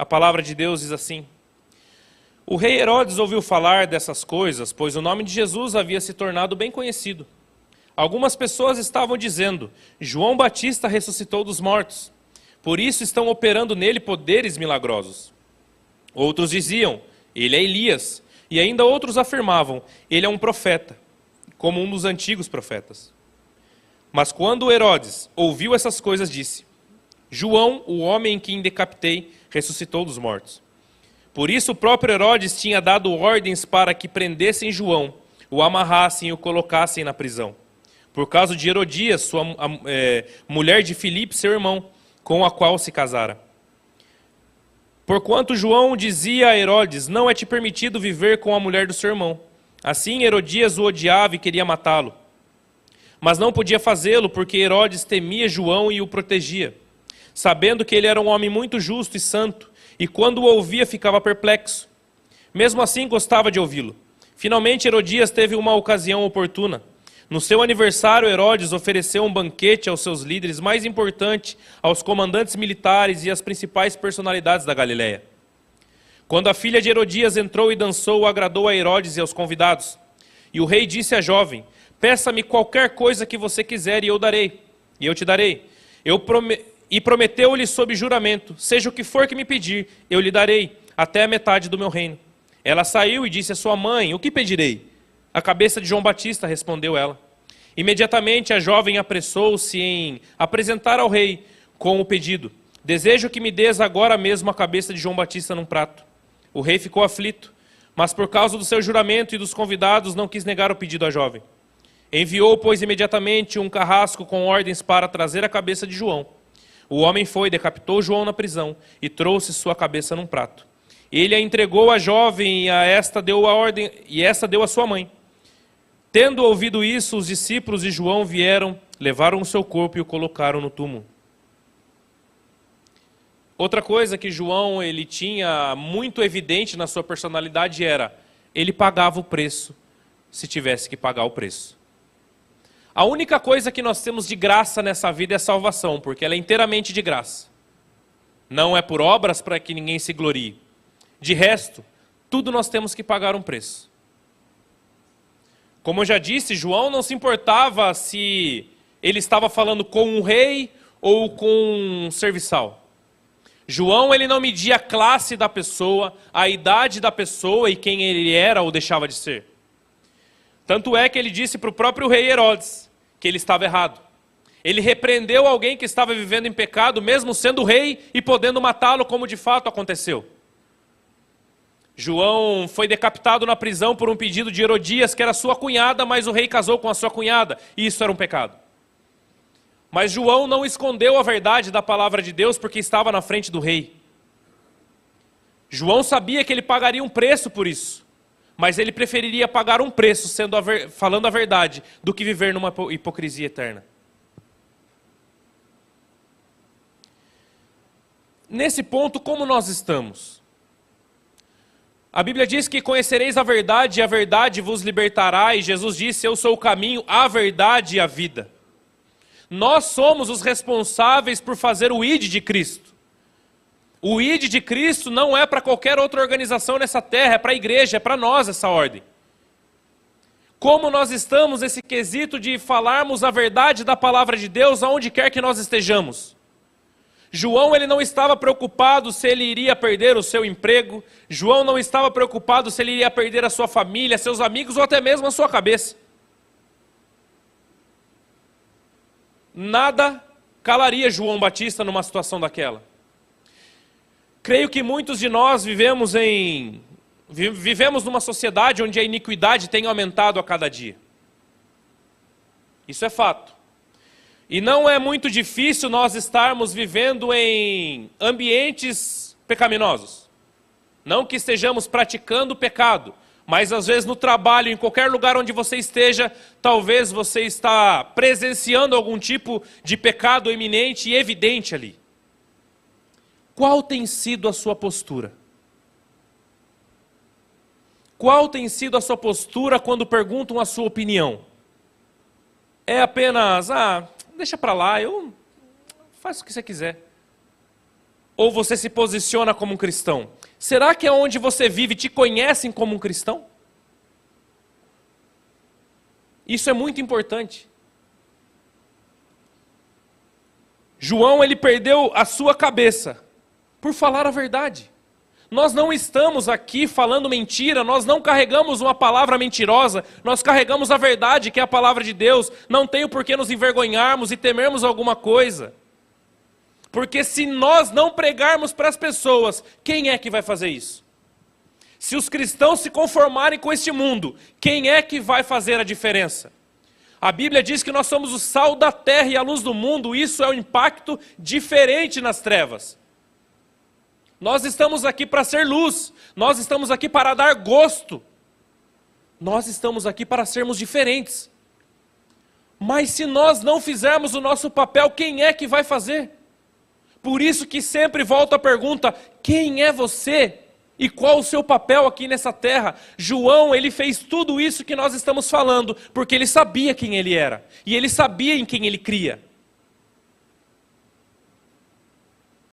A palavra de Deus diz assim: o rei Herodes ouviu falar dessas coisas, pois o nome de Jesus havia se tornado bem conhecido. Algumas pessoas estavam dizendo: João Batista ressuscitou dos mortos, por isso estão operando nele poderes milagrosos. Outros diziam: ele é Elias, e ainda outros afirmavam: ele é um profeta, como um dos antigos profetas. Mas quando Herodes ouviu essas coisas, disse: João, o homem em quem decapitei, ressuscitou dos mortos. Por isso o próprio Herodes tinha dado ordens para que prendessem João, o amarrassem e o colocassem na prisão, por causa de Herodias, mulher de Filipe, seu irmão, com a qual se casara. Porquanto João dizia a Herodes: não é te permitido viver com a mulher do seu irmão. Assim Herodias o odiava e queria matá-lo. Mas não podia fazê-lo, porque Herodes temia João e o protegia, sabendo que ele era um homem muito justo e santo, e quando o ouvia ficava perplexo. Mesmo assim gostava de ouvi-lo. Finalmente Herodias teve uma ocasião oportuna. No seu aniversário, Herodes ofereceu um banquete aos seus líderes mais importantes, aos comandantes militares e às principais personalidades da Galileia. Quando a filha de Herodias entrou e dançou, agradou a Herodes e aos convidados. E o rei disse à jovem: peça-me qualquer coisa que você quiser e eu darei, e eu te darei. E prometeu-lhe sob juramento: seja o que for que me pedir, eu lhe darei, até a metade do meu reino. Ela saiu e disse à sua mãe: o que pedirei? A cabeça de João Batista, respondeu ela. Imediatamente a jovem apressou-se em apresentar ao rei com o pedido: desejo que me des agora mesmo a cabeça de João Batista num prato. O rei ficou aflito, mas por causa do seu juramento e dos convidados não quis negar o pedido à jovem. Enviou, pois, imediatamente um carrasco com ordens para trazer a cabeça de João. O homem foi, decapitou João na prisão e trouxe sua cabeça num prato. Ele a entregou à jovem e esta deu a sua mãe. Tendo ouvido isso, os discípulos de João vieram, levaram o seu corpo e o colocaram no túmulo. Outra coisa que João ele tinha muito evidente na sua personalidade era: ele pagava o preço, se tivesse que pagar o preço. A única coisa que nós temos de graça nessa vida é a salvação, porque ela é inteiramente de graça. Não é por obras para que ninguém se glorie. De resto, tudo nós temos que pagar um preço. Como eu já disse, João não se importava se ele estava falando com um rei ou com um serviçal. João ele não media a classe da pessoa, a idade da pessoa e quem ele era ou deixava de ser. Tanto é que ele disse para o próprio rei Herodes que ele estava errado. Ele repreendeu alguém que estava vivendo em pecado, mesmo sendo rei e podendo matá-lo, como de fato aconteceu. João foi decapitado na prisão por um pedido de Herodias, que era sua cunhada, mas o rei casou com a sua cunhada, e isso era um pecado. Mas João não escondeu a verdade da palavra de Deus porque estava na frente do rei. João sabia que ele pagaria um preço por isso, mas ele preferiria pagar um preço falando a verdade do que viver numa hipocrisia eterna. Nesse ponto, como nós estamos? A Bíblia diz que conhecereis a verdade e a verdade vos libertará, e Jesus disse: eu sou o caminho, a verdade e a vida. Nós somos os responsáveis por fazer o ID de Cristo. O ID de Cristo não é para qualquer outra organização nessa terra, é para a igreja, é para nós essa ordem. Como nós estamos nesse quesito de falarmos a verdade da palavra de Deus aonde quer que nós estejamos? João ele não estava preocupado se ele iria perder o seu emprego. João não estava preocupado se ele iria perder a sua família, seus amigos ou até mesmo a sua cabeça. Nada calaria João Batista numa situação daquela. Creio que muitos de nós vivemos numa sociedade onde a iniquidade tem aumentado a cada dia. Isso é fato. E não é muito difícil nós estarmos vivendo em ambientes pecaminosos. Não que estejamos praticando o pecado, mas às vezes no trabalho, em qualquer lugar onde você esteja, talvez você está presenciando algum tipo de pecado eminente e evidente ali. Qual tem sido a sua postura? Qual tem sido a sua postura quando perguntam a sua opinião? É apenas, deixa para lá, eu faço o que você quiser. ou você se posiciona como um cristão? Será que é onde você vive te conhecem como um cristão? Isso é muito importante. João, ele perdeu a sua cabeça por falar a verdade. Nós não estamos aqui falando mentira, nós não carregamos uma palavra mentirosa, nós carregamos a verdade, que é a palavra de Deus. Não tem o porquê nos envergonharmos e temermos alguma coisa. Porque se nós não pregarmos para as pessoas, quem é que vai fazer isso? Se os cristãos se conformarem com este mundo, quem é que vai fazer a diferença? A Bíblia diz que nós somos o sal da terra e a luz do mundo, isso é um impacto diferente nas trevas. Nós estamos aqui para ser luz, nós estamos aqui para dar gosto, nós estamos aqui para sermos diferentes. Mas se nós não fizermos o nosso papel, quem é que vai fazer? Por isso que sempre volta a pergunta, quem é você? E qual o seu papel aqui nessa terra? João, ele fez tudo isso que nós estamos falando, porque ele sabia quem ele era, e ele sabia em quem ele cria.